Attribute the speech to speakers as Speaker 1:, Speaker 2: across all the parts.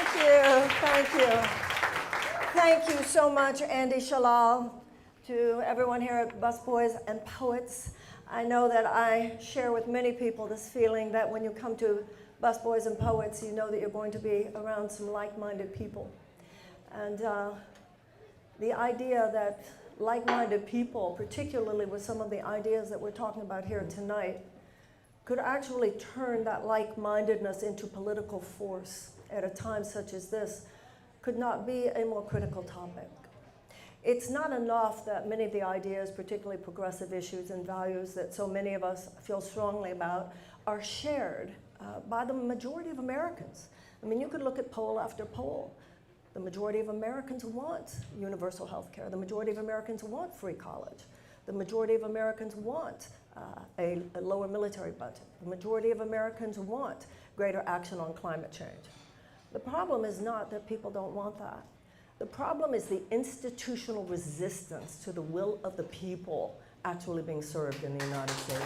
Speaker 1: Thank you, thank you. Thank you so much, Andy Shalal, to everyone here at Busboys and Poets. I know that I share with many people this feeling that when you come to Busboys and Poets, you know that you're going to be around some like-minded people. And the idea that like-minded people, particularly with some of the ideas that we're talking about here tonight, could actually turn that like-mindedness into political force at a time such as this could not be a more critical topic. It's not enough that many of the ideas, particularly progressive issues and values that so many of us feel strongly about, are shared by the majority of Americans. I mean, you could look at poll after poll. The majority of Americans want universal health care. The majority of Americans want free college. The majority of Americans want a lower military budget. The majority of Americans want greater action on climate change. The problem is not that people don't want that. The problem is the institutional resistance to the will of the people actually being served in the United States.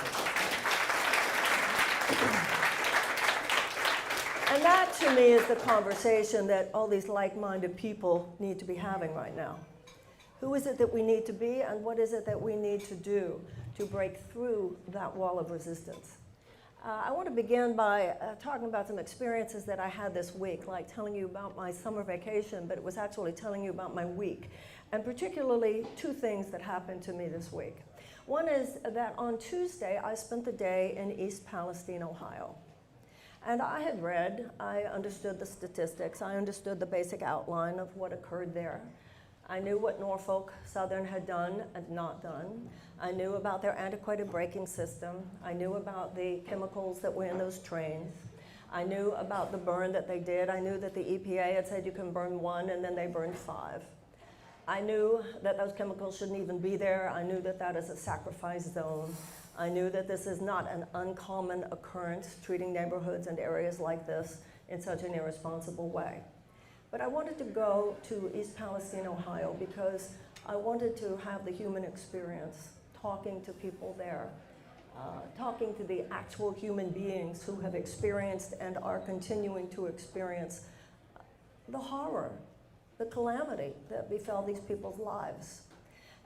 Speaker 1: And that, to me, is the conversation that all these like-minded people need to be having right now. Who is it that we need to be, and what is it that we need to do to break through that wall of resistance? I want to begin by talking about some experiences that I had this week, like telling you about my summer vacation, but it was actually telling you about my week, and particularly two things that happened to me this week. One is that on Tuesday, I spent the day in East Palestine, Ohio. And I had read, I understood the statistics, I understood the basic outline of what occurred there. I knew what Norfolk Southern had done and not done. I knew about their antiquated braking system. I knew about the chemicals that were in those trains. I knew about the burn that they did. I knew that the EPA had said you can burn 1 and then they burned 5. I knew that those chemicals shouldn't even be there. I knew that that is a sacrifice zone. I knew that this is not an uncommon occurrence, treating neighborhoods and areas like this in such an irresponsible way. But I wanted to go to East Palestine, Ohio, because I wanted to have the human experience, talking to people there, talking to the actual human beings who have experienced and are continuing to experience the horror, the calamity that befell these people's lives.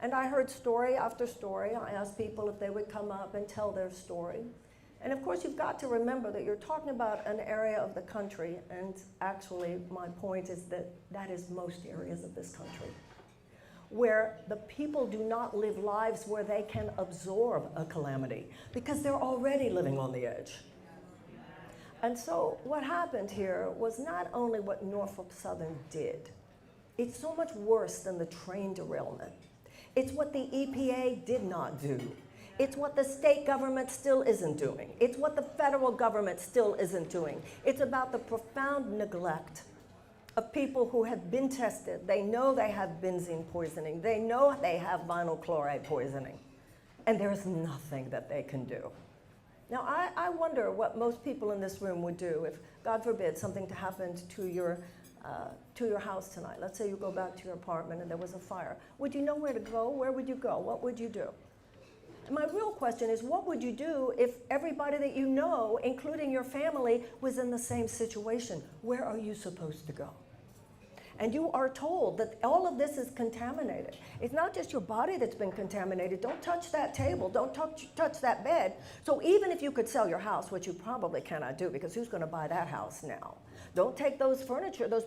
Speaker 1: And I heard story after story. I asked people if they would come up and tell their story. And of course, you've got to remember that you're talking about an area of the country, and actually my point is that that is most areas of this country, where the people do not live lives where they can absorb a calamity, because they're already living on the edge. And so what happened here was not only what Norfolk Southern did, it's so much worse than the train derailment. It's what the EPA did not do. It's what the state government still isn't doing. It's what the federal government still isn't doing. It's about the profound neglect of people who have been tested. They know they have benzene poisoning. They know they have vinyl chloride poisoning. And there's nothing that they can do. Now, I wonder what most people in this room would do if, God forbid, something happened to your house tonight. Let's say you go back to your apartment and there was a fire. Would you know where to go? Where would you go? What would you do? And my real question is, what would you do if everybody that you know, including your family, was in the same situation? Where are you supposed to go? And you are told that all of this is contaminated. It's not just your body that's been contaminated. Don't touch that table. Don't touch that bed. So even if you could sell your house, which you probably cannot do, because who's going to buy that house now? Don't take those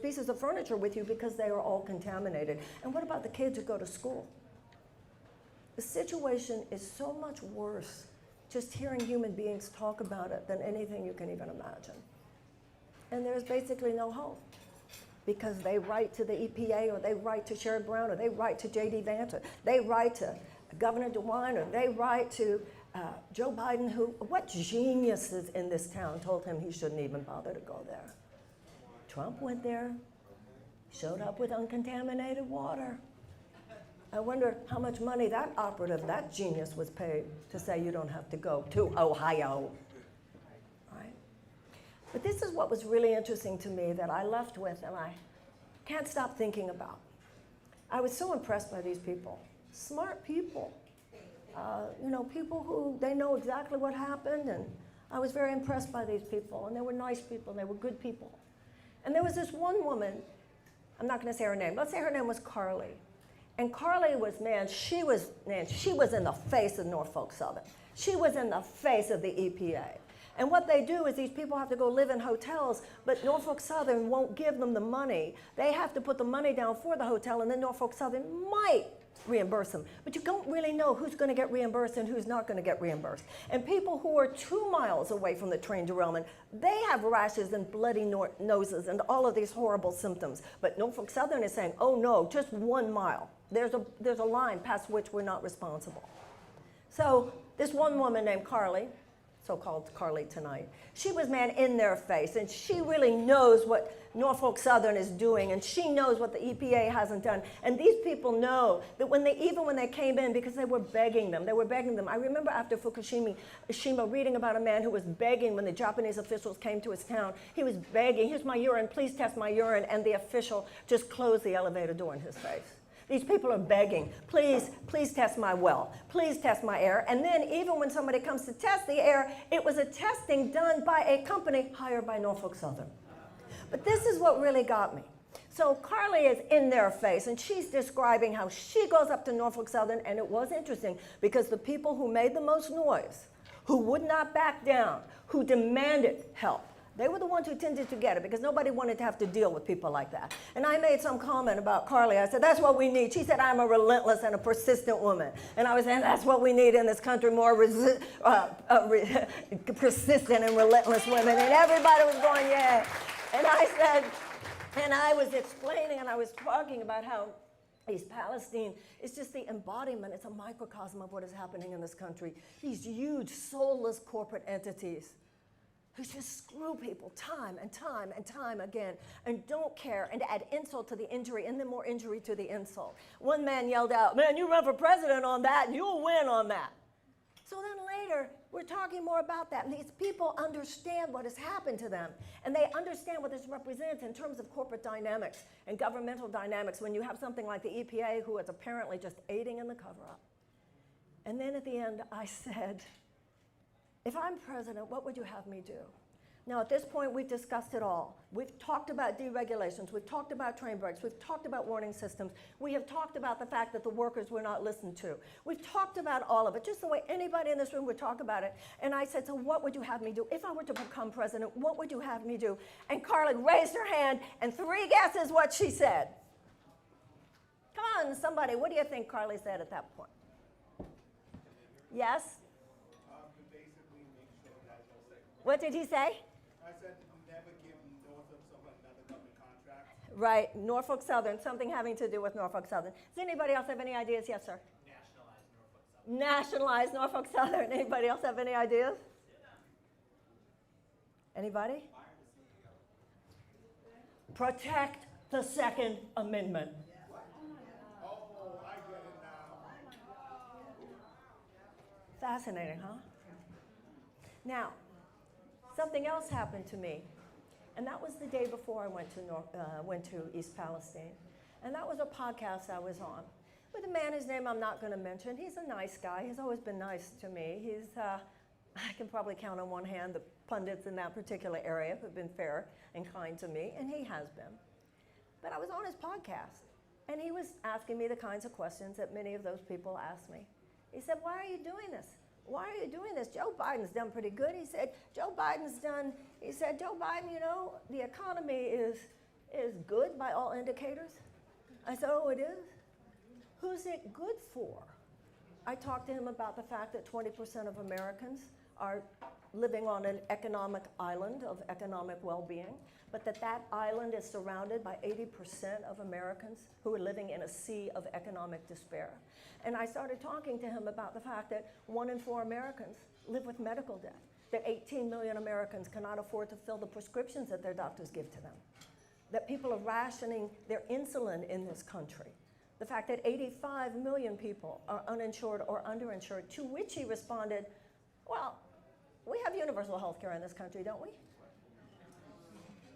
Speaker 1: pieces of furniture with you, because they are all contaminated. And what about the kids who go to school? The situation is so much worse just hearing human beings talk about it than anything you can even imagine. And there's basically no hope, because they write to the EPA, or they write to Sherrod Brown, or they write to J.D. Vance, or they write to Governor DeWine, or they write to Joe Biden, what geniuses in this town told him he shouldn't even bother to go there? Trump went there, showed up with uncontaminated water. I wonder how much money that operative, that genius, was paid to say you don't have to go to Ohio, right? But this is what was really interesting to me that I left with and I can't stop thinking about. I was so impressed by these people, smart people. People who, they know exactly what happened, and I was very impressed by these people, and they were nice people, and they were good people. And there was this one woman, I'm not going to say her name, let's say her name was Carly. And Carly was, she was in the face of Norfolk Southern. She was in the face of the EPA. And what they do is these people have to go live in hotels, but Norfolk Southern won't give them the money. They have to put the money down for the hotel, and then Norfolk Southern might reimburse them. But you don't really know who's going to get reimbursed and who's not going to get reimbursed. And people who are 2 miles away from the train derailment, they have rashes and bloody noses and all of these horrible symptoms. But Norfolk Southern is saying, oh no, just 1 mile. There's a line past which we're not responsible. So this one woman named Carly, so-called Carly tonight, she was, in their face, and she really knows what Norfolk Southern is doing, and she knows what the EPA hasn't done. And these people know that even when they came in, because they were begging them. I remember after Fukushima reading about a man who was begging when the Japanese officials came to his town. He was begging, here's my urine, please test my urine, and the official just closed the elevator door in his face. These people are begging, please test my well, please test my air. And then even when somebody comes to test the air, it was a testing done by a company hired by Norfolk Southern. But this is what really got me. So Carly is in their face, and she's describing how she goes up to Norfolk Southern, and it was interesting because the people who made the most noise, who would not back down, who demanded help, they were the ones who tended to get it because nobody wanted to have to deal with people like that. And I made some comment about Carly. I said, that's what we need. She said, I'm a relentless and a persistent woman. And I was saying, that's what we need in this country, more persistent and relentless women. And everybody was going, yeah. And I said, and I was explaining and I was talking about how East Palestine is just the embodiment, it's a microcosm of what is happening in this country. These huge, soulless corporate entities who just screw people time and time and time again and don't care and add insult to the injury and then more injury to the insult. One man yelled out, man, you run for president on that and you'll win on that. So then later, we're talking more about that, and these people understand what has happened to them, and they understand what this represents in terms of corporate dynamics and governmental dynamics when you have something like the EPA who is apparently just aiding in the cover-up. And then at the end, I said, if I'm president, what would you have me do? Now, at this point, we've discussed it all. We've talked about deregulations. We've talked about train brakes. We've talked about warning systems. We have talked about the fact that the workers were not listened to. We've talked about all of it, just the way anybody in this room would talk about it. And I said, so what would you have me do? If I were to become president, what would you have me do? And Carly raised her hand, and 3 guesses what she said. Come on, somebody. What do you think Carly said at that point? Yes? What did he say?
Speaker 2: I said never give Norfolk Southern another government contract.
Speaker 1: Right, Norfolk Southern, something having to do with Norfolk Southern. Does anybody else have any ideas? Yes, sir.
Speaker 2: Nationalize Norfolk Southern.
Speaker 1: Nationalize Norfolk Southern. Anybody else have any ideas? Anybody? Protect the Second Amendment.
Speaker 2: Oh, I get it now.
Speaker 1: Fascinating, huh? Now, something else happened to me, and that was the day before I went to East Palestine. And that was a podcast I was on with a man whose name I'm not going to mention. He's a nice guy. He's always been nice to me. I can probably count on one hand the pundits in that particular area who have been fair and kind to me, and he has been. But I was on his podcast, and he was asking me the kinds of questions that many of those people asked me. He said, why are you doing this? Why are you doing this? Joe Biden's done pretty good. He said, Joe Biden, you know, the economy is good by all indicators. I said, oh, it is? Who's it good for? I talked to him about the fact that 20% of Americans are living on an economic island of economic well-being, but that island is surrounded by 80% of Americans who are living in a sea of economic despair. And I started talking to him about the fact that 1 in 4 Americans live with medical debt, that 18 million Americans cannot afford to fill the prescriptions that their doctors give to them, that people are rationing their insulin in this country, the fact that 85 million people are uninsured or underinsured, to which he responded, well, we have universal health care in this country, don't we?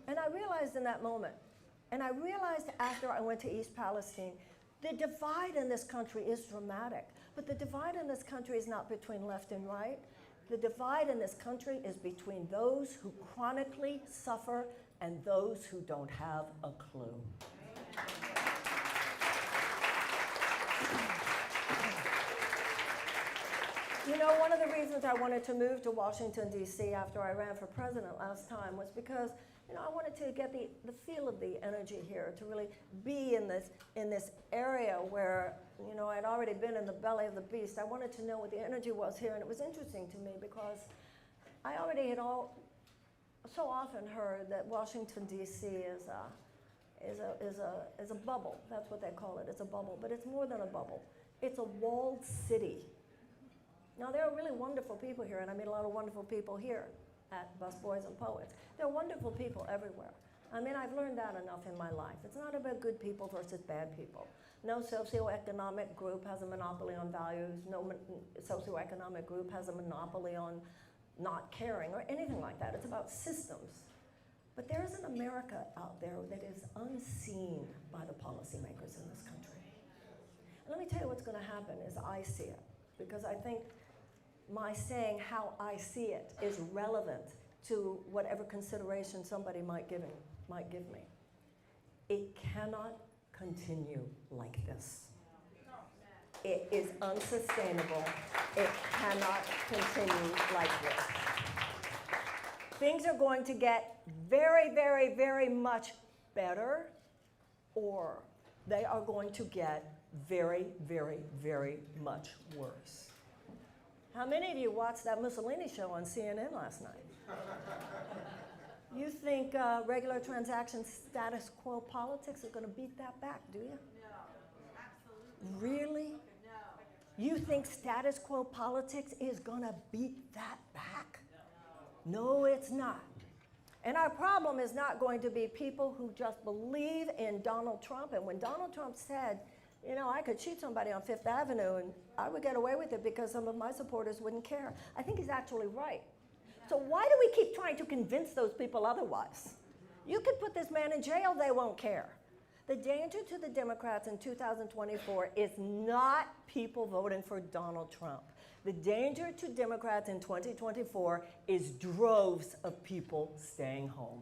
Speaker 1: And I realized in that moment, and I realized after I went to East Palestine, the divide in this country is dramatic, but the divide in this country is not between left and right. The divide in this country is between those who chronically suffer and those who don't have a clue. You know, one of the reasons I wanted to move to Washington, D.C. after I ran for president last time was because, you know, I wanted to get the feel of the energy here, to really be in this area where, you know, I'd already been in the belly of the beast. I wanted to know what the energy was here, and it was interesting to me because I already had so often heard that Washington, D.C. is a bubble. That's what they call it. It's a bubble, but it's more than a bubble. It's a walled city. Now, there are really wonderful people here, and I meet a lot of wonderful people here at Busboys and Poets. There are wonderful people everywhere. I mean, I've learned that enough in my life. It's not about good people versus bad people. No socioeconomic group has a monopoly on values. No socioeconomic group has a monopoly on not caring or anything like that. It's about systems. But there is an America out there that is unseen by the policymakers in this country. And let me tell you what's going to happen is I see it, because I think my saying how I see it is relevant to whatever consideration somebody might give me. It cannot continue like this. It is unsustainable. It cannot continue like this. Things are going to get very, very, very much better, or they are going to get very, very, very much worse. How many of you watched that Mussolini show on CNN last night? You think regular transaction status quo politics are going to beat that back, do you?
Speaker 3: No, absolutely.
Speaker 1: Really?
Speaker 3: No.
Speaker 1: You think status quo politics is going to beat that back? No, it's not. And our problem is not going to be people who just believe in Donald Trump. And when Donald Trump said, you know, I could shoot somebody on Fifth Avenue and I would get away with it because some of my supporters wouldn't care, I think he's actually right. So why do we keep trying to convince those people otherwise? You could put this man in jail, they won't care. The danger to the Democrats in 2024 is not people voting for Donald Trump. The danger to Democrats in 2024 is droves of people staying home.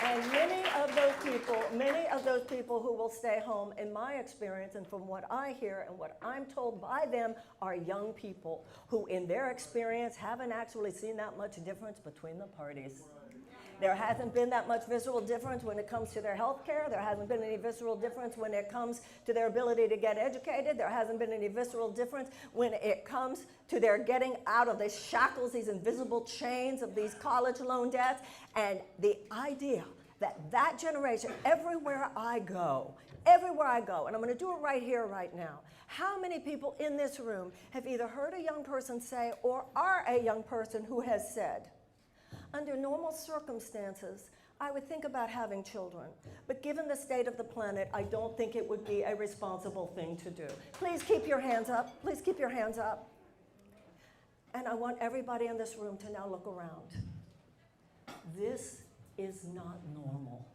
Speaker 1: And many of those people who will stay home, in my experience and from what I hear and what I'm told by them, are young people who in their experience haven't actually seen that much difference between the parties. There hasn't been that much visceral difference when it comes to their health care. There hasn't been any visceral difference when it comes to their ability to get educated. There hasn't been any visceral difference when it comes to their getting out of the shackles, these invisible chains of these college loan debts. And the idea that generation, everywhere I go, and I'm going to do it right here, right now, how many people in this room have either heard a young person say or are a young person who has said, under normal circumstances, I would think about having children, but given the state of the planet, I don't think it would be a responsible thing to do. Please keep your hands up. Please keep your hands up. And I want everybody in this room to now look around. This is not normal.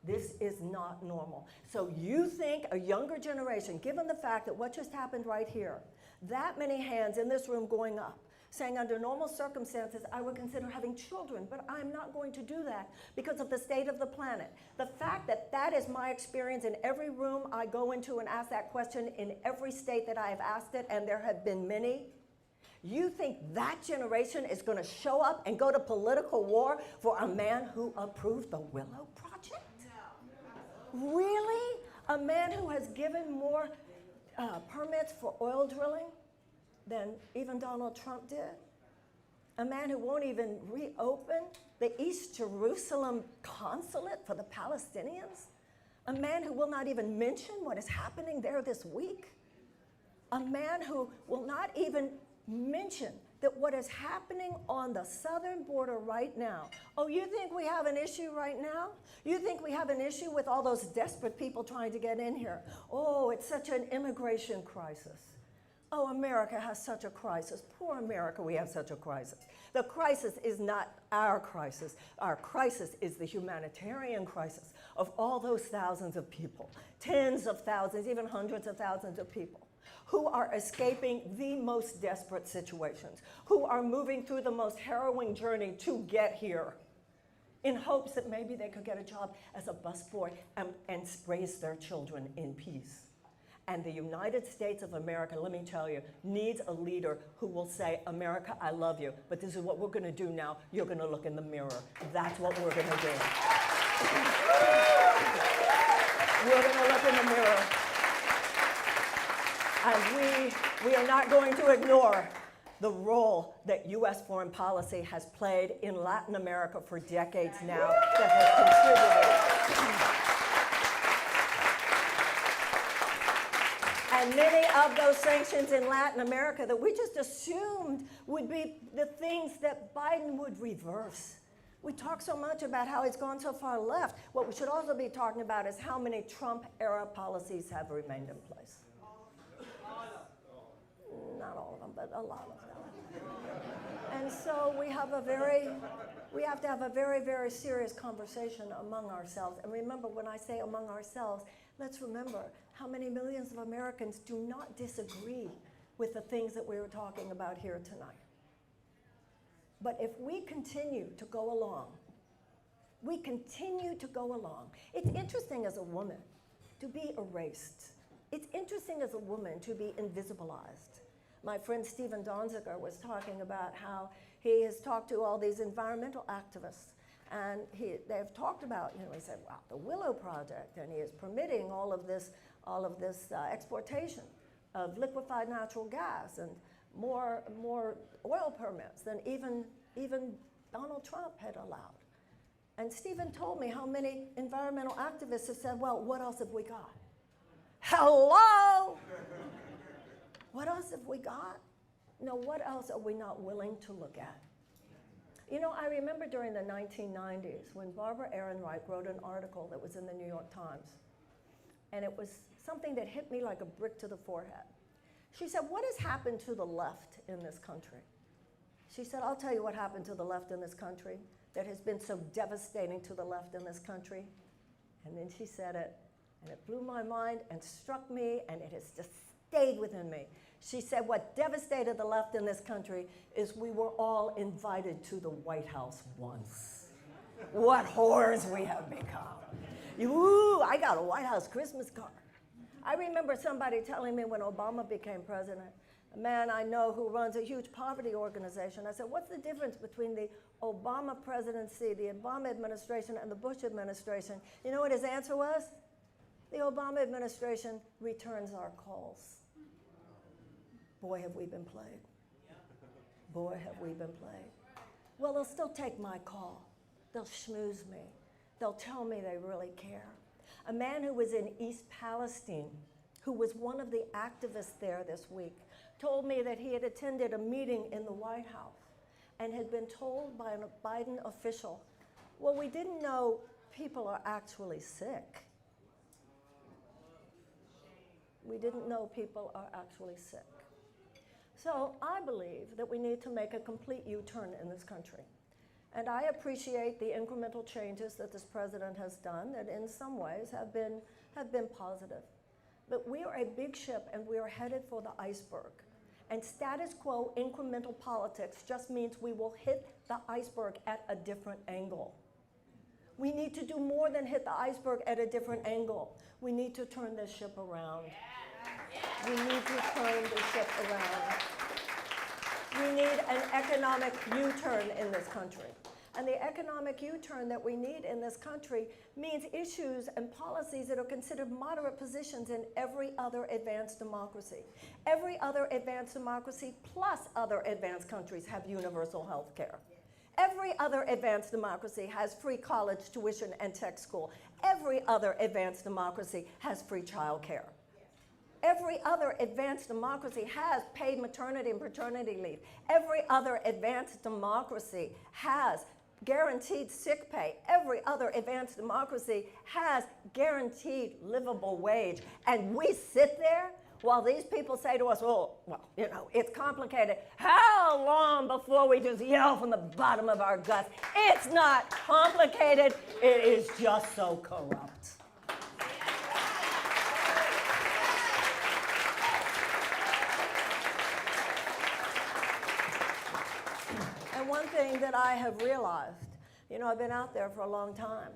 Speaker 1: This is not normal. So you think a younger generation, given the fact that what just happened right here, that many hands in this room going up, saying under normal circumstances, I would consider having children, but I'm not going to do that because of the state of the planet. The fact that that is my experience in every room I go into and ask that question in every state that I have asked it, and there have been many, you think that generation is going to show up and go to political war for a man who approved the Willow Project? No. Really? A man who has given more permits for oil drilling than even Donald Trump did? A man who won't even reopen the East Jerusalem consulate for the Palestinians? A man who will not even mention what is happening there this week? A man who will not even mention that what is happening on the southern border right now, oh, you think we have an issue right now? You think we have an issue with all those desperate people trying to get in here? Oh, it's such an immigration crisis. Oh, America has such a crisis. Poor America, we have such a crisis. The crisis is not our crisis. Our crisis is the humanitarian crisis of all those thousands of people, tens of thousands, even hundreds of thousands of people who are escaping the most desperate situations, who are moving through the most harrowing journey to get here in hopes that maybe they could get a job as a busboy and raise their children in peace. And the United States of America, let me tell you, needs a leader who will say, America, I love you, but this is what we're going to do now. You're going to look in the mirror. That's what we're going to do. We're going to look in the mirror. And we are not going to ignore the role that U.S. foreign policy has played in Latin America for decades now that has contributed. And many of those sanctions in Latin America that we just assumed would be the things that Biden would reverse. We talk so much about how he's gone so far left. What we should also be talking about is how many Trump-era policies have remained in place. Not all of them, but a lot of them. And so we have to have a very, very serious conversation among ourselves. And remember, when I say among ourselves, let's remember how many millions of Americans do not disagree with the things that we were talking about here tonight. But if we continue to go along, it's interesting as a woman to be erased. It's interesting as a woman to be invisibilized. My friend Stephen Donziger was talking about how he has talked to all these environmental activists, and they've talked about, he said, wow, the Willow Project, and he is permitting all of this exportation of liquefied natural gas and more oil permits than even Donald Trump had allowed. And Stephen told me how many environmental activists have said, well, what else have we got? Hello? What else have we got? No, what else are we not willing to look at? I remember during the 1990s when Barbara Ehrenreich wrote an article that was in the New York Times, and it was something that hit me like a brick to the forehead. She said, what has happened to the left in this country? She said, I'll tell you what happened to the left in this country that has been so devastating to the left in this country. And then she said it, and it blew my mind and struck me, and it has just stayed within me. She said, what devastated the left in this country is we were all invited to the White House once. What whores we have become. Ooh, I got a White House Christmas card. I remember somebody telling me when Obama became president, a man I know who runs a huge poverty organization, I said, what's the difference between the Obama presidency, the Obama administration, and the Bush administration? You know what his answer was? The Obama administration returns our calls. Boy, have we been played. Boy, have we been played. Well, they'll still take my call. They'll schmooze me. They'll tell me they really care. A man who was in East Palestine, who was one of the activists there this week, told me that he had attended a meeting in the White House and had been told by a Biden official, well, we didn't know people are actually sick. We didn't know people are actually sick. So I believe that we need to make a complete U-turn in this country. And I appreciate the incremental changes that this president has done that in some ways have been positive. But we are a big ship and we are headed for the iceberg. And status quo incremental politics just means we will hit the iceberg at a different angle. We need to do more than hit the iceberg at a different angle. We need to turn this ship around. We need to turn the ship around. We need an economic U-turn in this country. And the economic U-turn that we need in this country means issues and policies that are considered moderate positions in every other advanced democracy. Every other advanced democracy plus other advanced countries have universal health care. Every other advanced democracy has free college tuition and tech school. Every other advanced democracy has free child care. Every other advanced democracy has paid maternity and paternity leave. Every other advanced democracy has guaranteed sick pay. Every other advanced democracy has guaranteed livable wage. And we sit there while these people say to us, oh, well, it's complicated. How long before we just yell from the bottom of our guts? It's not complicated. It is just so corrupt. thing that I have realized, you know, I've been out there for a long time.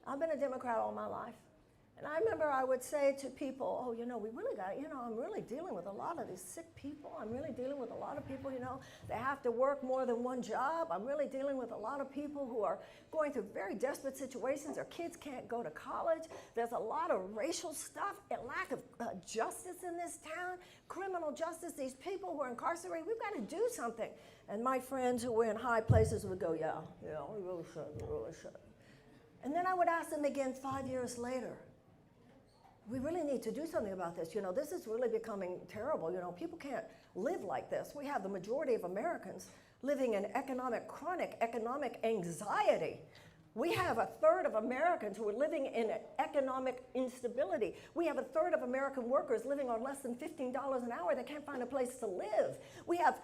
Speaker 1: I've been a Democrat all my life. And I remember I would say to people, oh, you know, we really got, you know, I'm really dealing with a lot of these sick people. I'm really dealing with a lot of people, you know, they have to work more than one job. I'm really dealing with a lot of people who are going through very desperate situations. Their kids can't go to college. There's a lot of racial stuff, a lack of justice in this town, criminal justice. These people who are incarcerated, we've got to do something. And my friends who were in high places would go, yeah, we really should, we really should. And then I would ask them again 5 years later, we really need to do something about this. You know, this is really becoming terrible. You know, people can't live like this. We have the majority of Americans living in chronic economic anxiety. We have a third of Americans who are living in economic instability. We have a third of American workers living on less than $15 an hour. They can't find a place to live. We have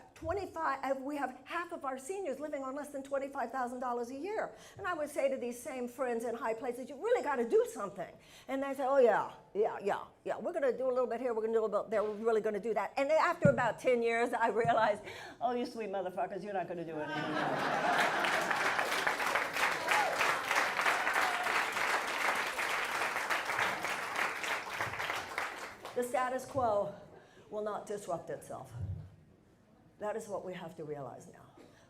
Speaker 1: half of our seniors living on less than $25,000 a year. And I would say to these same friends in high places, you really got to do something. And they say, oh yeah, we're going to do a little bit here, we're going to do a little bit there, we're really going to do that. And after about 10 years, I realized, oh, you sweet motherfuckers, you're not going to do anything. The status quo will not disrupt itself. That is what we have to realize now.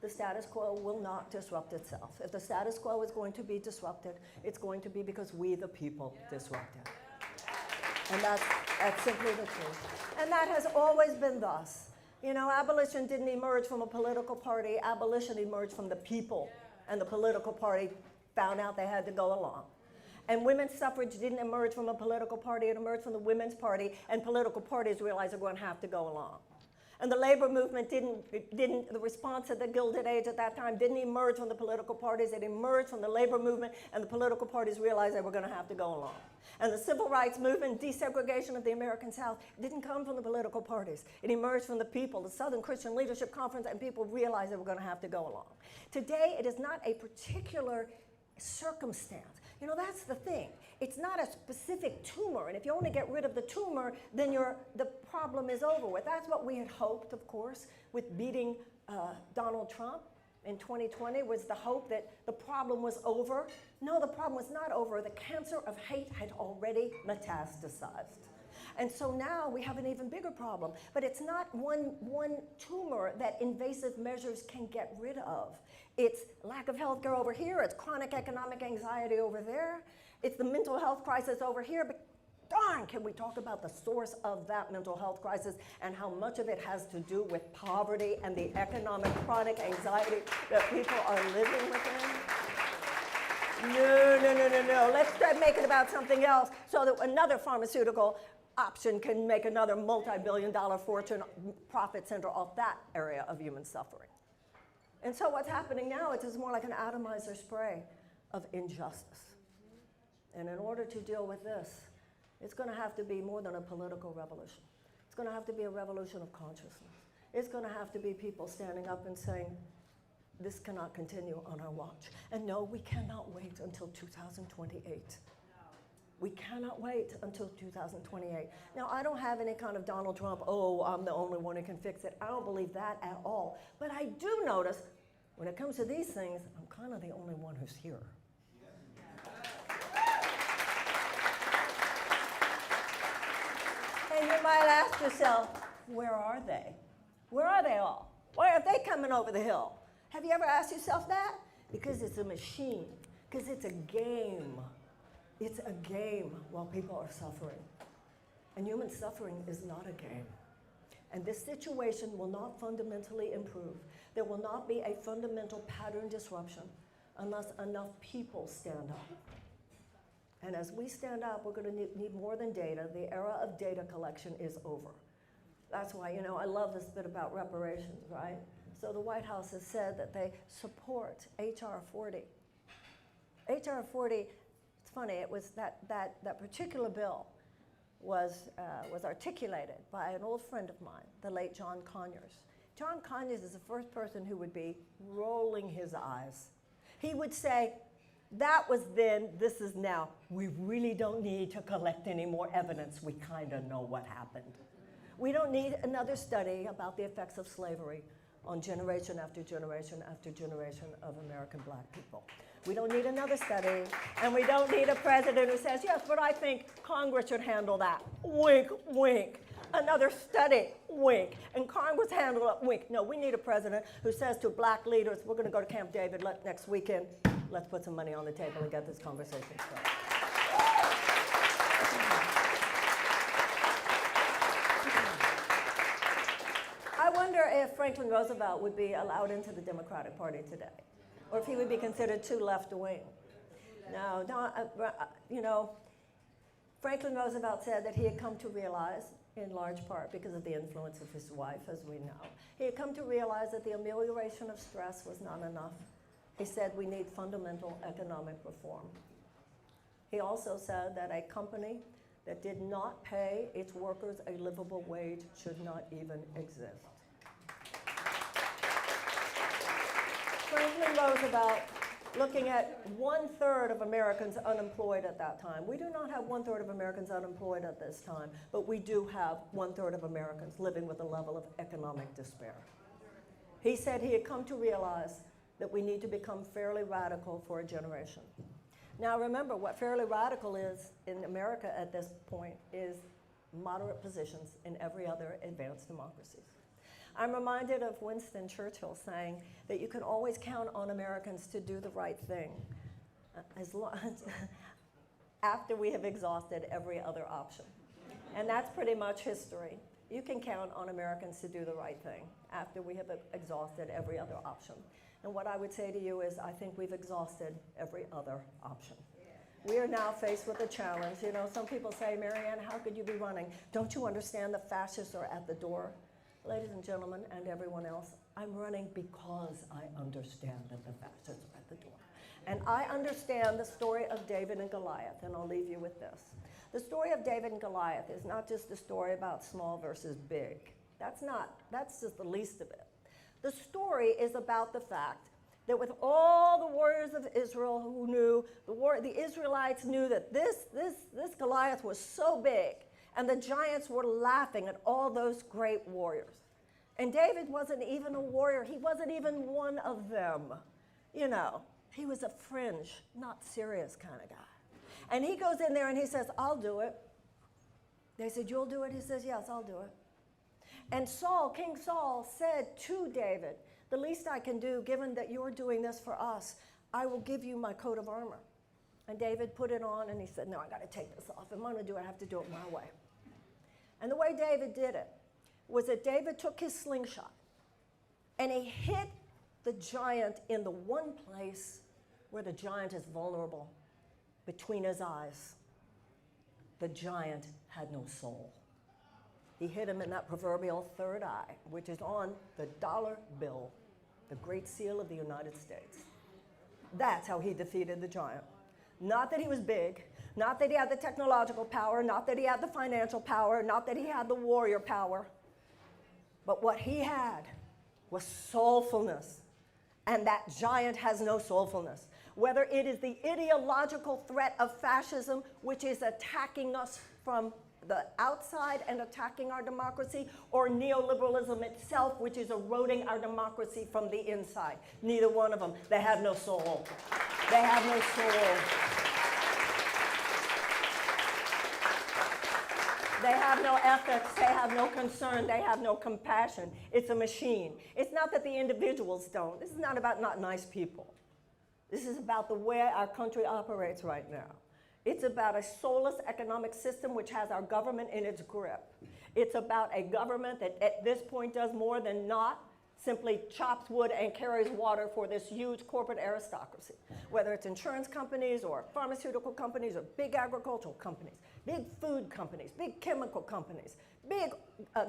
Speaker 1: The status quo will not disrupt itself. If the status quo is going to be disrupted, it's going to be because we, the people, disrupt it. And that's simply the truth. And that has always been thus. You know, abolition didn't emerge from a political party. Abolition emerged from the people. And the political party found out they had to go along. And women's suffrage didn't emerge from a political party, it emerged from the women's party, and political parties realized they're going to have to go along. And the labor movement the response at the Gilded Age at that time didn't emerge from the political parties, it emerged from the labor movement, and the political parties realized they were going to have to go along. And the civil rights movement, desegregation of the American South, didn't come from the political parties. It emerged from the people, the Southern Christian Leadership Conference, and people realized they were going to have to go along. Today, it is not a particular circumstance. You know, that's the thing. It's not a specific tumor, and if you only get rid of the tumor, then the problem is over with. That's what we had hoped, of course, with beating Donald Trump in 2020, was the hope that the problem was over. No, the problem was not over. The cancer of hate had already metastasized. And so now we have an even bigger problem. But it's not one tumor that invasive measures can get rid of. It's lack of health care over here. It's chronic economic anxiety over there. It's the mental health crisis over here. But darn, can we talk about the source of that mental health crisis and how much of it has to do with poverty and the economic chronic anxiety that people are living within? No. Let's try to make it about something else so that another pharmaceutical option can make another multi-billion-dollar fortune profit center off that area of human suffering. And so what's happening now, it's more like an atomizer spray of injustice. And in order to deal with this, it's going to have to be more than a political revolution. It's going to have to be a revolution of consciousness. It's going to have to be people standing up and saying, this cannot continue on our watch. And no, we cannot wait until 2028. We cannot wait until 2028. Now, I don't have any kind of Donald Trump, oh, I'm the only one who can fix it. I don't believe that at all. But I do notice, when it comes to these things, I'm kind of the only one who's here. And you might ask yourself, where are they? Where are they all? Why are they coming over the hill? Have you ever asked yourself that? Because it's a machine, because it's a game. It's a game while people are suffering. And human suffering is not a game. And this situation will not fundamentally improve. There will not be a fundamental pattern disruption unless enough people stand up. And as we stand up, we're going to need more than data. The era of data collection is over. That's why, you know, I love this bit about reparations, right? So the White House has said that they support H.R. 40. H.R. 40, it's funny, it was that particular bill was articulated by an old friend of mine, the late John Conyers. John Conyers is the first person who would be rolling his eyes. He would say, that was then, this is now. We really don't need to collect any more evidence. We kind of know what happened. We don't need another study about the effects of slavery. on generation after generation after generation of American black people. We don't need another study, and we don't need a president who says, yes, but I think Congress should handle that. Wink, wink. Another study, wink. And Congress handle it, wink. No, we need a president who says to black leaders, we're going to go to Camp David next weekend. Let's put some money on the table and get this conversation started. I wonder if Franklin Roosevelt would be allowed into the Democratic Party today, or if he would be considered too left-wing. No, Franklin Roosevelt said that he had come to realize, in large part because of the influence of his wife, as we know, he had come to realize that the amelioration of stress was not enough. He said we need fundamental economic reform. He also said that a company that did not pay its workers a livable wage should not even exist. Franklin Roosevelt, looking at 1/3 of Americans unemployed at that time. We do not have 1/3 of Americans unemployed at this time, but we do have 1/3 of Americans living with a level of economic despair. He said he had come to realize that we need to become fairly radical for a generation. Now remember, what fairly radical is in America at this point is moderate positions in every other advanced democracy. I'm reminded of Winston Churchill saying that you can always count on Americans to do the right thing as long as after we have exhausted every other option. And that's pretty much history. You can count on Americans to do the right thing after we have exhausted every other option. And what I would say to you is I think we've exhausted every other option. We are now faced with a challenge. You know, some people say, Marianne, how could you be running? Don't you understand the fascists are at the door? Ladies and gentlemen, and everyone else, I'm running because I understand that the fascists are at the door. And I understand the story of David and Goliath, and I'll leave you with this. The story of David and Goliath is not just a story about small versus big. That's just the least of it. The story is about the fact that with all the warriors of Israel who knew, the Israelites knew that this Goliath was so big, and the giants were laughing at all those great warriors. And David wasn't even a warrior. He wasn't even one of them. You know, he was a fringe, not serious kind of guy. And he goes in there and he says, I'll do it. They said, you'll do it? He says, yes, I'll do it. And Saul, King Saul, said to David, the least I can do, given that you're doing this for us, I will give you my coat of armor. And David put it on and he said, no, I got to take this off. If I'm going to do it, I have to do it my way. And the way David did it was that David took his slingshot and he hit the giant in the one place where the giant is vulnerable, between his eyes. The giant had no soul. He hit him in that proverbial third eye, which is on the dollar bill, the Great Seal of the United States. That's how he defeated the giant. Not that he was big, not that he had the technological power, not that he had the financial power, not that he had the warrior power, but what he had was soulfulness. And that giant has no soulfulness. Whether it is the ideological threat of fascism, which is attacking us from the outside and attacking our democracy, or neoliberalism itself, which is eroding our democracy from the inside. Neither one of them. They have no soul. They have no soul. They have no ethics. They have no concern. They have no compassion. It's a machine. It's not that the individuals don't. This is not about not nice people. This is about the way our country operates right now. It's about a soulless economic system which has our government in its grip. It's about a government that at this point does more than not simply chops wood and carries water for this huge corporate aristocracy, whether it's insurance companies or pharmaceutical companies or big agricultural companies, big food companies, big chemical companies, big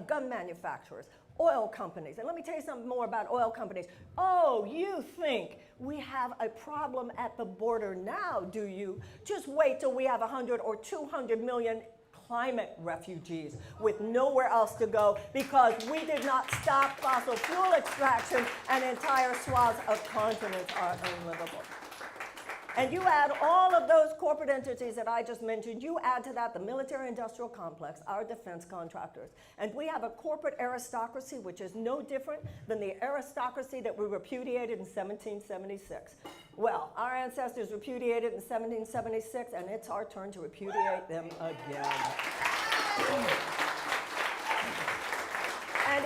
Speaker 1: gun manufacturers, oil companies. And let me tell you something more about oil companies. Oh, you think we have a problem at the border now, do you? Just wait till we have 100 or 200 million climate refugees with nowhere else to go because we did not stop fossil fuel extraction and entire swaths of continents are unlivable. And you add all of those corporate entities that I just mentioned, you add to that the military-industrial complex, our defense contractors. And we have a corporate aristocracy which is no different than the aristocracy that we repudiated in 1776. Well, our ancestors repudiated in 1776, and it's our turn to repudiate them again. And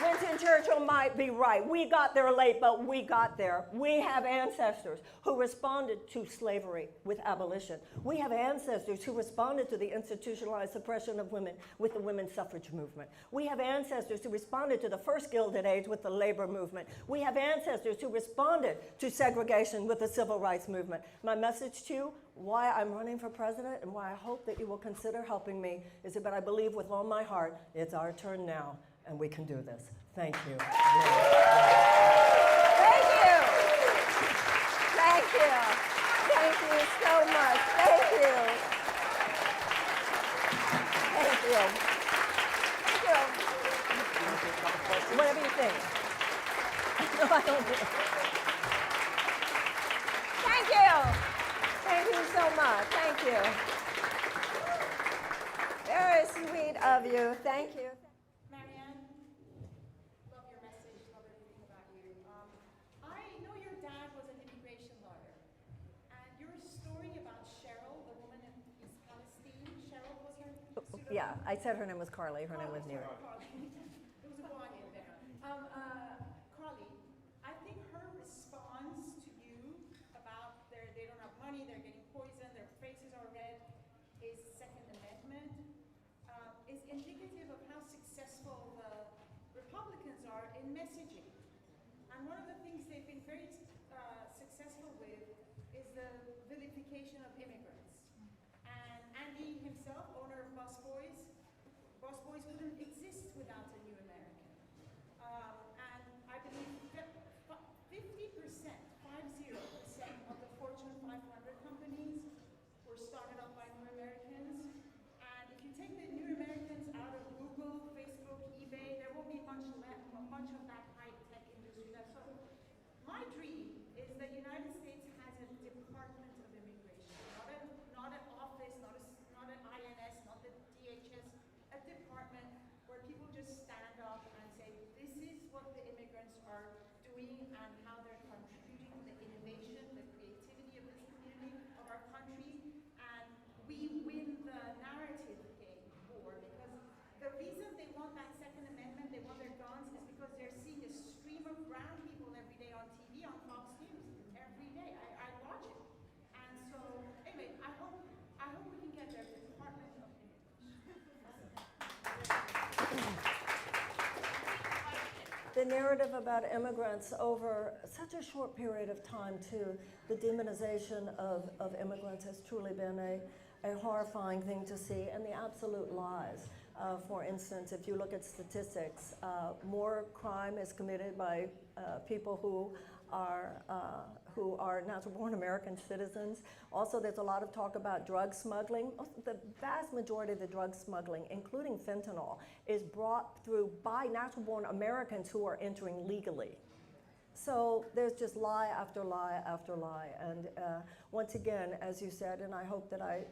Speaker 1: Winston Churchill might be right. We got there late, but we got there. We have ancestors who responded to slavery with abolition. We have ancestors who responded to the institutionalized suppression of women with the women's suffrage movement. We have ancestors who responded to the first Gilded Age with the labor movement. We have ancestors who responded to segregation with the civil rights movement. My message to you, why I'm running for president and why I hope that you will consider helping me, is that I believe with all my heart it's our turn now. And we can do this. Thank you. Thank you. Thank you. Thank you so much. Thank you. Thank you. Thank you. Whatever you think. No, I don't. Thank you. Thank you so much. Thank you. Very sweet of you. Thank you.
Speaker 3: Marianne, love your message, love everything about you. I know your dad was an immigration lawyer, and your story about Cheryl, the woman in East Palestine, Cheryl was her pseudonym?
Speaker 1: Yeah, I said her name was Carly. Her name was Nira.
Speaker 3: Carly. There was a Y in there. Carly, I think her response to you about they don't have money, they're getting poisoned, their faces are red, is Second Amendment, is indicative of how successful the Republicans are in messaging. And one of the things they've been very successful with is the vilification of immigrants. And Andy himself, owner of Busboys wouldn't exist without a new American. And I believe 50%, 50% of the Fortune 500 companies were started up by new Americans. And if you take the new Americans out of Google, Facebook, eBay, there won't be much of that high-tech industry left. So my dream is the United States has a Department of Immigration, not an office, not an INS, not the DHS, a department where people just stand up and say, this is what the immigrants are doing and how they're contributing to the innovation, the creativity of this community, of our country, and we win the narrative game war, because the reason they want that Second Amendment, they want their guns, is because they're seeing a stream of brown people every day on TV, on Fox News, every day. I watch it. And so, anyway, I hope we can get there, the Department of
Speaker 1: The narrative about immigrants over such a short period of time, too, the demonization of immigrants has truly been a horrifying thing to see, and the absolute lies. For instance, if you look at statistics, more crime is committed by people who are natural-born American citizens. Also, there's a lot of talk about drug smuggling. The vast majority of the drug smuggling, including fentanyl, is brought through by natural-born Americans who are entering legally. So there's just lie after lie after lie. And once again, as you said, and I hope that I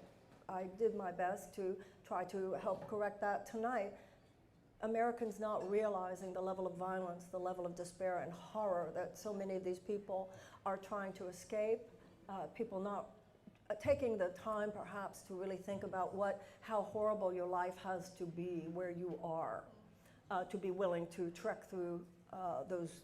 Speaker 1: did my best to try to help correct that tonight, Americans not realizing the level of violence, the level of despair and horror that so many of these people are trying to escape, people not taking the time perhaps to really think about how horrible your life has to be where you are, to be willing to trek through those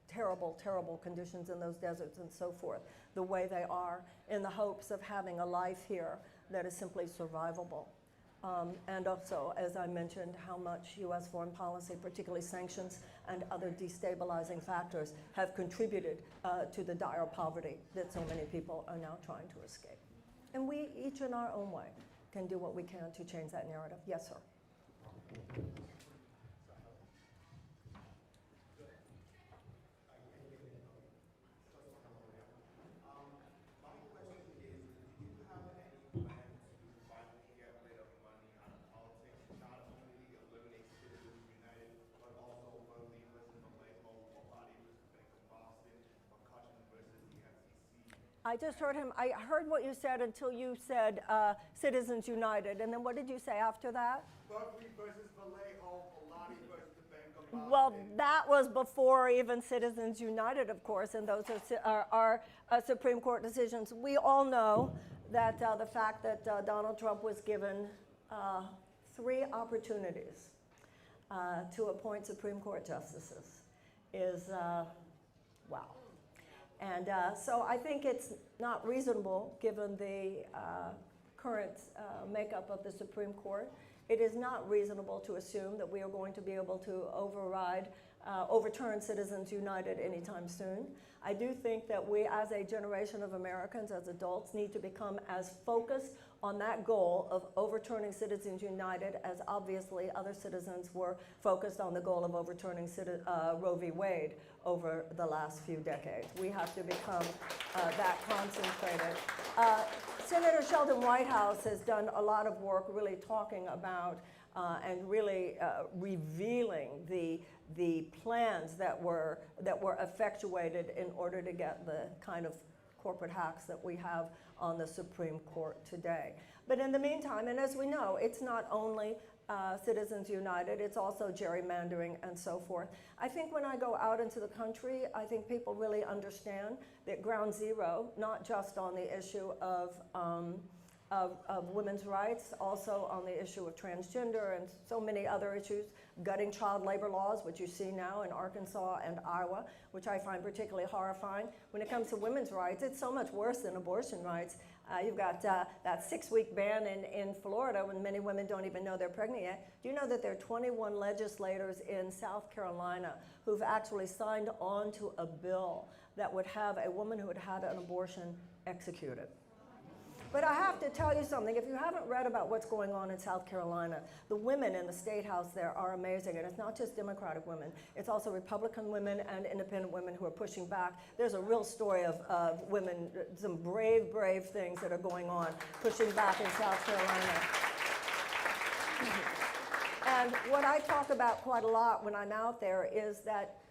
Speaker 1: terrible, terrible conditions in those deserts and so forth, the way they are, in the hopes of having a life here that is simply survivable. And also, as I mentioned, how much U.S. foreign policy, particularly sanctions and other destabilizing factors, have contributed to the dire poverty that so many people are now trying to escape. And we, each in our own way, can do what we can to change that narrative. Yes, sir. I just heard him. I heard what you said until you said Citizens United. And then what did you say after that?
Speaker 2: Berkeley versus Vallejo, Bellotti versus the Bank of Boston.
Speaker 1: Well, that was before even Citizens United, of course, and those are Supreme Court decisions. We all know that the fact that Donald Trump was given 3 opportunities to appoint Supreme Court justices is, wow. And so I think it's not reasonable, given the current makeup of the Supreme Court. It is not reasonable to assume that we are going to be able to overturn Citizens United anytime soon. I do think that we, as a generation of Americans, as adults, need to become as focused on that goal of overturning Citizens United as obviously other citizens were focused on the goal of overturning Roe v. Wade over the last few decades. We have to become that concentrated. Senator Sheldon Whitehouse has done a lot of work really talking about and really revealing the plans that were effectuated in order to get the kind of corporate hacks that we have on the Supreme Court today. But in the meantime, and as we know, it's not only Citizens United, it's also gerrymandering and so forth. I think when I go out into the country, I think people really understand that ground zero, not just on the issue of women's rights, also on the issue of transgender and so many other issues, gutting child labor laws, which you see now in Arkansas and Iowa, which I find particularly horrifying. When it comes to women's rights, it's so much worse than abortion rights. You've got that 6-week ban in Florida when many women don't even know they're pregnant yet. Do you know that there are 21 legislators in South Carolina who've actually signed on to a bill that would have a woman who had had an abortion executed? But I have to tell you something. If you haven't read about what's going on in South Carolina, the women in the state house there are amazing. And it's not just Democratic women. It's also Republican women and independent women who are pushing back. There's a real story of women, some brave, brave things that are going on, pushing back in South Carolina. And what I talk about quite a lot when I'm out there is that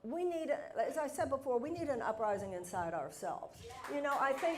Speaker 1: we need, as I said before, we need an uprising inside ourselves. You know, I think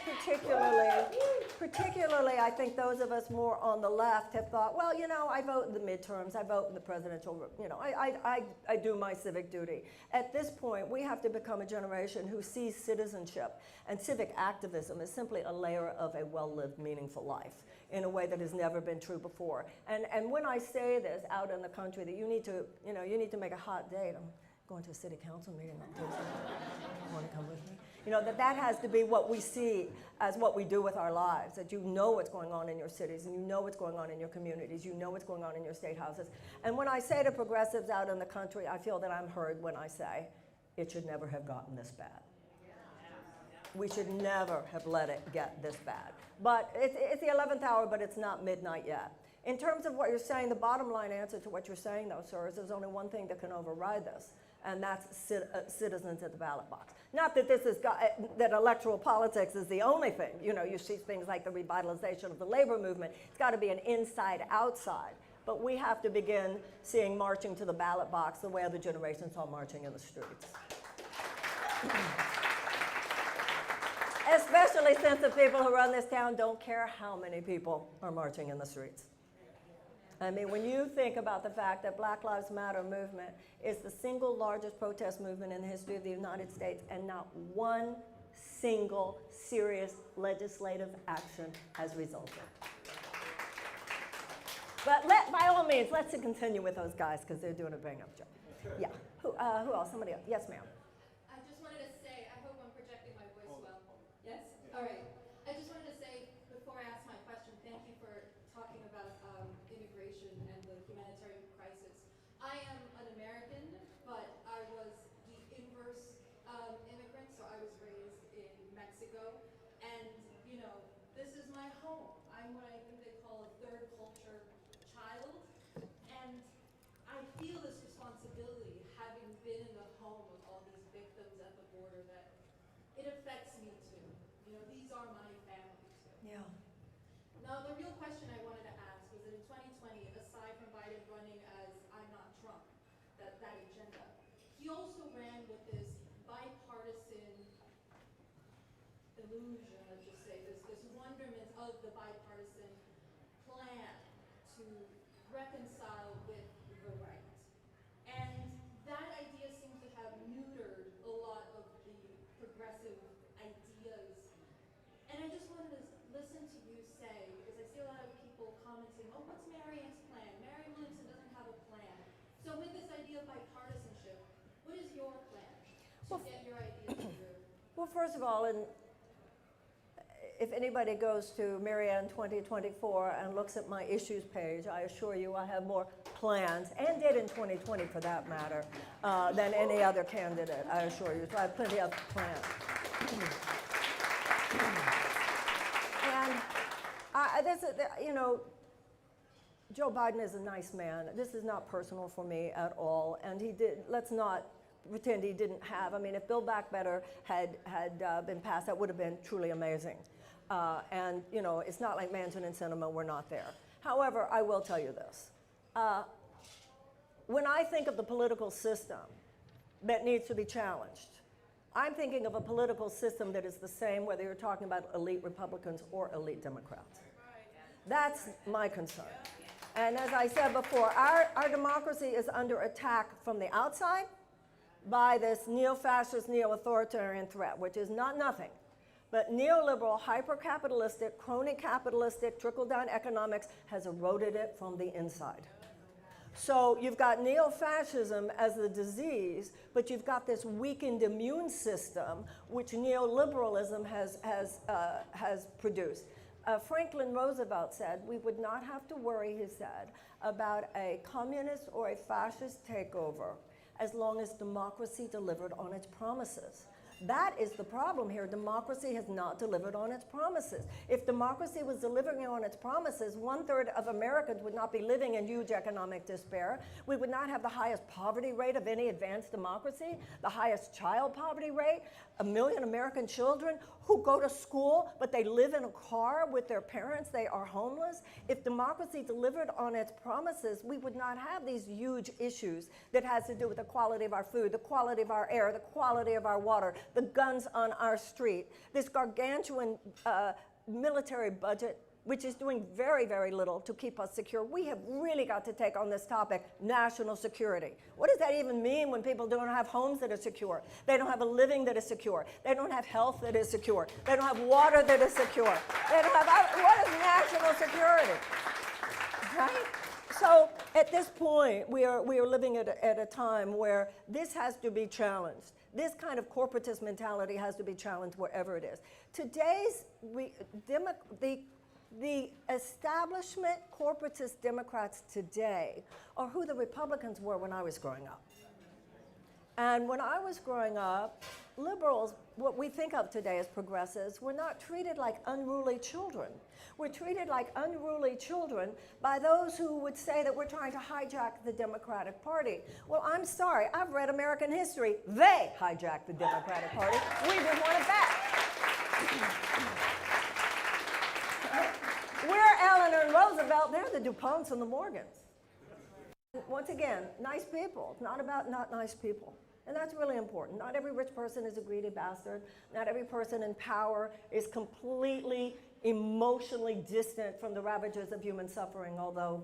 Speaker 1: particularly, I think those of us more on the left have thought, well, you know, I vote in the midterms, I vote in the presidential, you know, I do my civic duty. At this point, we have to become a generation who sees citizenship and civic activism as simply a layer of a well-lived, meaningful life in a way that has never been true before. And when I say this out in the country, that you need to, you know, you need to make a hot date. I'm going to a city council meeting on Tuesday. You want to come with me? You know, that has to be what we see as what we do with our lives, that you know what's going on in your cities, and you know what's going on in your communities, you know what's going on in your state houses. And when I say to progressives out in the country, I feel that I'm heard when I say, it should never have gotten this bad. We should never have let it get this bad. But it's the 11th hour, but it's not midnight yet. In terms of what you're saying, the bottom line answer to what you're saying, though, sir, is there's only one thing that can override this, and that's citizens at the ballot box. Not that that electoral politics is the only thing. You know, you see things like the revitalization of the labor movement. It's got to be an inside-outside. But we have to begin seeing marching to the ballot box the way other generations saw marching in the streets. Especially since the people who run this town don't care how many people are marching in the streets. I mean, when you think about the fact that Black Lives Matter movement is the single largest protest movement in the history of the United States, and not one single serious legislative action has resulted. But by all means, let's continue with those guys, because they're doing a bang-up job. Yeah. Who else? Somebody else. Yes, ma'am.
Speaker 4: I just wanted to say, I hope I'm projecting my voice well. Yes? All right. I just wanted to say, before I ask my question, thank you for talking about immigration and the humanitarian crisis. I am an American, but I was the inverse immigrant, so I was raised in Mexico. And, you know, this is my home. I'm what I think they call a third culture child. And I feel this responsibility, having been in the home of all these victims at the border, that it affects me too. You know, these are my family too.
Speaker 1: Yeah.
Speaker 4: Now, the real question I wanted to ask was that in 2020, aside from Biden running as I'm not Trump, that agenda, he also ran with this bipartisan, in illusion, let's just say, this wonderment of the bipartisan plan to reconcile with the right. And that idea seems to have neutered a lot of the progressive ideas. And I just wanted to listen to you say, because I see a lot of people commenting, oh, what's Marianne's plan? Marianne Williamson doesn't have a plan. So with this idea of bipartisanship, what is your plan to get your ideas through?
Speaker 1: Well, first of all, if anybody goes to Marianne 2024 and looks at my issues page, I assure you I have more plans, and did in 2020 for that matter, than any other candidate, I assure you. So I have plenty of plans. And Joe Biden is a nice man. This is not personal for me at all. And let's not pretend he didn't have. I mean, if Build Back Better had been passed, that would have been truly amazing. And it's not like Manchin and Sinema were not there. However, I will tell you this. When I think of the political system that needs to be challenged, I'm thinking of a political system that is the same whether you're talking about elite Republicans or elite Democrats. That's my concern. And as I said before, our democracy is under attack from the outside by this neo-fascist, neo-authoritarian threat, which is not nothing, but neoliberal, hyper-capitalistic, crony-capitalistic, trickle-down economics has eroded it from the inside. So you've got neo-fascism as the disease, but you've got this weakened immune system, which neoliberalism has produced. Franklin Roosevelt said, we would not have to worry, he said, about a communist or a fascist takeover as long as democracy delivered on its promises. That is the problem here. Democracy has not delivered on its promises. If democracy was delivering on its promises, 1/3 of Americans would not be living in huge economic despair. We would not have the highest poverty rate of any advanced democracy, the highest child poverty rate, 1 million American children who go to school, but they live in a car with their parents, they are homeless. If democracy delivered on its promises, we would not have these huge issues that has to do with the quality of our food, the quality of our air, the quality of our water, the guns on our street, this gargantuan military budget, which is doing very, very little to keep us secure. We have really got to take on this topic, national security. What does that even mean when people don't have homes that are secure? They don't have a living that is secure. They don't have health that is secure. They don't have water that is secure. They don't have, what is national security? Right? So at this point, we are living at a time where this has to be challenged. This kind of corporatist mentality has to be challenged wherever it is. Today's, the establishment corporatist Democrats today are who the Republicans were when I was growing up. And when I was growing up, liberals, what we think of today as progressives, were not treated like unruly children. We're treated like unruly children by those who would say that we're trying to hijack the Democratic Party. Well, I'm sorry, I've read American history. They hijacked the Democratic Party. We didn't want it back. We're Eleanor and Roosevelt, they're the DuPonts and the Morgans. Once again, nice people. It's not about not nice people. And that's really important. Not every rich person is a greedy bastard. Not every person in power is completely emotionally distant from the ravages of human suffering, although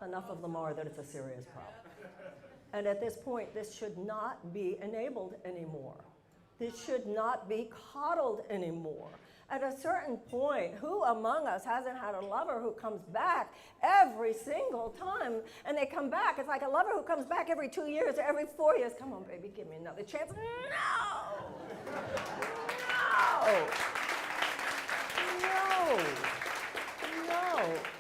Speaker 1: enough of them are that it's a serious problem. And at this point, this should not be enabled anymore. This should not be coddled anymore. At a certain point, who among us hasn't had a lover who comes back every single time? And they come back. It's like a lover who comes back every 2 years or every 4 years. Come on, baby, give me another chance. No!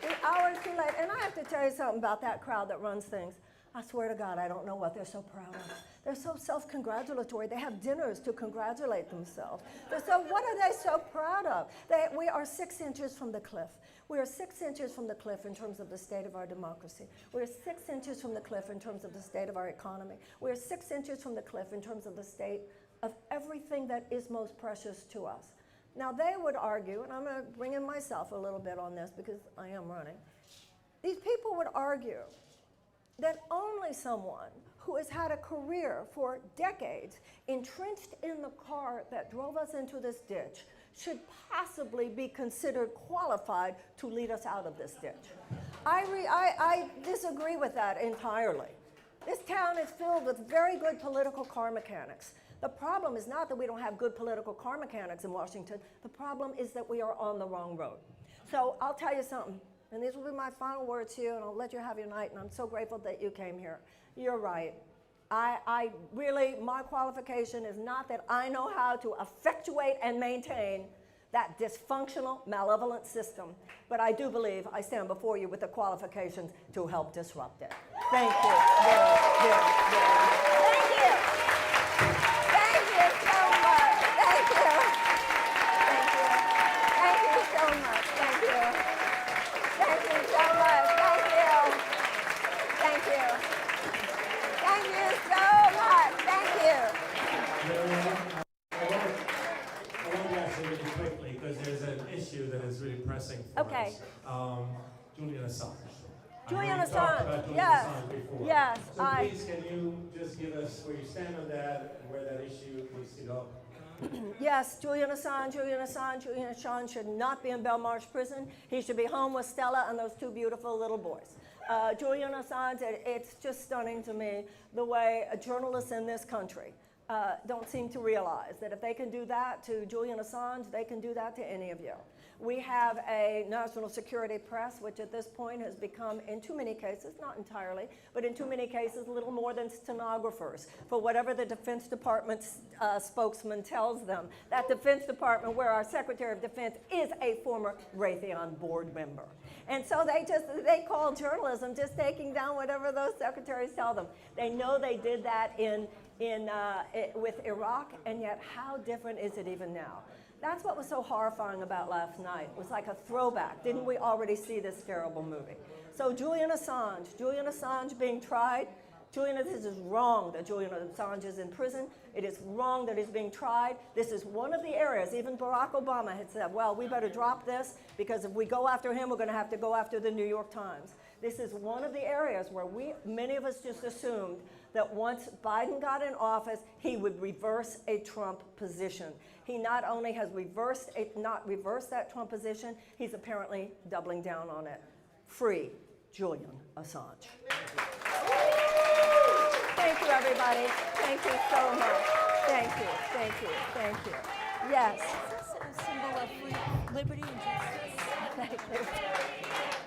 Speaker 1: The hour is too late. And I have to tell you something about that crowd that runs things. I swear to God, I don't know what they're so proud of. They're so self-congratulatory. They have dinners to congratulate themselves. What are they so proud of? We are 6 inches from the cliff. We are 6 inches from the cliff in terms of the state of our democracy. We are 6 inches from the cliff in terms of the state of our economy. We are 6 inches from the cliff in terms of the state of everything that is most precious to us. Now, they would argue, and I'm going to bring in myself a little bit on this because I am running. These people would argue that only someone who has had a career for decades entrenched in the car that drove us into this ditch should possibly be considered qualified to lead us out of this ditch. I disagree with that entirely. This town is filled with very good political car mechanics. The problem is not that we don't have good political car mechanics in Washington. The problem is that we are on the wrong road. So I'll tell you something, and these will be my final words to you, and I'll let you have your night, and I'm so grateful that you came here. You're right. I really, my qualification is not that I know how to effectuate and maintain that dysfunctional, malevolent system, but I do believe I stand before you with the qualifications to help disrupt it. Thank you very, very, very much. Thank you. Thank you so much. Thank you. Thank you. Thank you so much. Thank you. Thank you so much. Thank you. Thank you. Thank you so much. Thank you.
Speaker 5: I want to answer really quickly because there's an issue that is really pressing for
Speaker 1: Okay.
Speaker 5: us. Julian Assange.
Speaker 1: Julian
Speaker 5: I know we talked
Speaker 1: Assange,
Speaker 5: about Julian
Speaker 1: yes,
Speaker 5: Assange before.
Speaker 1: yes,
Speaker 5: So please, can you just give us where you stand on that and where that issue needs to go?
Speaker 1: Yes, Julian Assange should not be in Belmarsh prison. He should be home with Stella and those two beautiful little boys. Julian Assange, it's just stunning to me the way journalists in this country don't seem to realize that if they can do that to Julian Assange, they can do that to any of you. We have a national security press, which at this point has become, in too many cases, not entirely, but in too many cases, little more than stenographers for whatever the Defense Department's spokesman tells them. That Defense Department, where our Secretary of Defense is a former Raytheon board member. And so they call journalism just taking down whatever those secretaries tell them. They know they did that with Iraq, and yet how different is it even now? That's what was so horrifying about last night. It was like a throwback. Didn't we already see this terrible movie? So Julian Assange being tried. This is wrong that Julian Assange is in prison. It is wrong that he's being tried. This is one of the areas, even Barack Obama had said, well, we better drop this because if we go after him, we're going to have to go after the New York Times. This is one of the areas where many of us just assumed that once Biden got in office, he would reverse a Trump position. He not only has not reversed that Trump position, he's apparently doubling down on it. Free Julian Assange. Thank you, everybody. Thank you so much. Thank you, thank you, thank you. Yes.
Speaker 6: Is this a symbol of liberty and justice?
Speaker 1: Thank you.